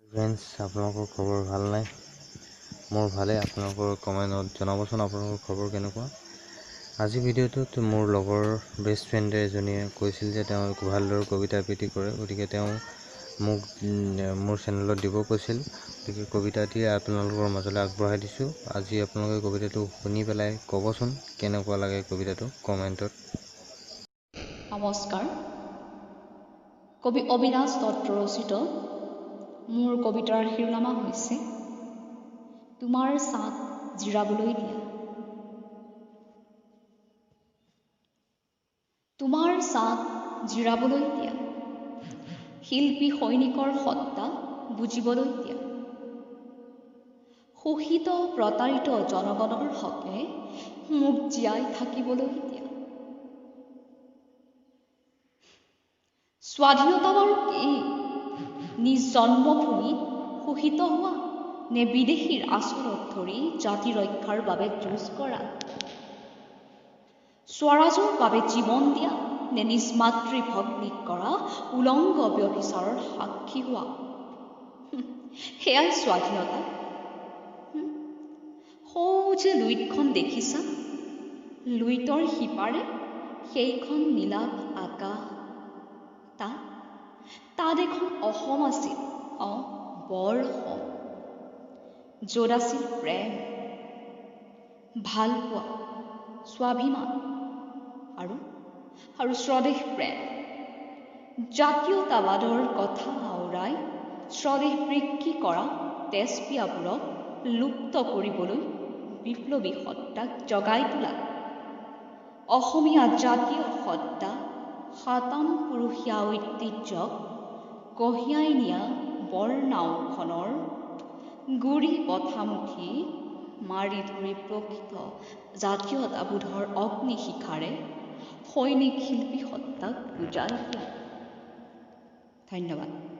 Friends, আপোনালোকৰ খবৰ ভাল নাই? মোৰ ভালে। আপোনালোকৰ কমেণ্টত জনাবচোন আপোনালোকৰ খবৰ কেনেকুৱা। আজি ভিডিঅ'টোত মোৰ লগৰ বেষ্ট ফ্ৰেণ্ড এজনীয়ে কৈছিল যে তেওঁ ভালদৰে কবিতা আবৃত্তি কৰে, গতিকে তেওঁ মোক মোৰ চেনেলত দিব কৈছিল। গতিকে কবিতাটি আপোনালোকৰ মাজলৈ আগবঢ়াই দিছোঁ। আজি আপোনালোকে কবিতাটো শুনি পেলাই ক'বচোন কেনেকুৱা লাগে কবিতাটো কমেণ্টত। নমস্কাৰ। কবি অবিনাশ দত্ত ৰচিত মোৰ কবিতাৰ শিৰোনামা হৈছে তোমাৰ ছাট জিৰাবলৈ দিয়া। তোমাৰ ছাট জিৰাবলৈ দিয়া, শিল্পী সৈনিকৰ সত্তা বুজিবলৈ দিয়া, শোষিত প্ৰতাৰিত জনগণৰ হকে মোক জীয়াই থাকিবলৈ দিয়া। স্বাধীনতা বাৰু কি? নিজ জন্মভূমিত শোষিত হোৱা নে বিদেশীৰ আচলত ধৰি জাতি ৰক্ষাৰ বাবে যুঁজ কৰা? স্বৰাজৰ বাবে জীৱন দিয়া নে নিজ মাতৃভগ্নীক কৰা উলংগ ব্যভিচাৰৰ সাক্ষী হোৱা? সেয়াই স্বাধীনতা। সৌ যে লুইতখন দেখিছা, লুইতৰ সিপাৰে সেইখন নীলাভ আকাশ। তাত এখন অসম আছিল, বৰ অসম, য'ত আছিল প্ৰেম, ভালপোৱা, স্বাভিমান আৰু স্বদেশ প্ৰেম। জাতীয়তাবাদৰ কথা আওৰাই স্বদেশ বিক্ৰী কৰা তেজপিয়াবোৰক লুপ্ত কৰিবলৈ বিপ্লৱী সত্তাক জগাই তোলা, অসমীয়া জাতীয় সত্তা সাতামপুৰুষীয়া ঐতিহ্যক কঢ়িয়াই নিয়া বৰনাওখনৰ গুৰি পথামুঠি মাৰি ধৰি প্ৰকৃত জাতীয়তাবোধৰ অগ্নিশিখাৰে সৈনিক শিল্পী সত্তাক বুজাই দিয়া। ধন্যবাদ।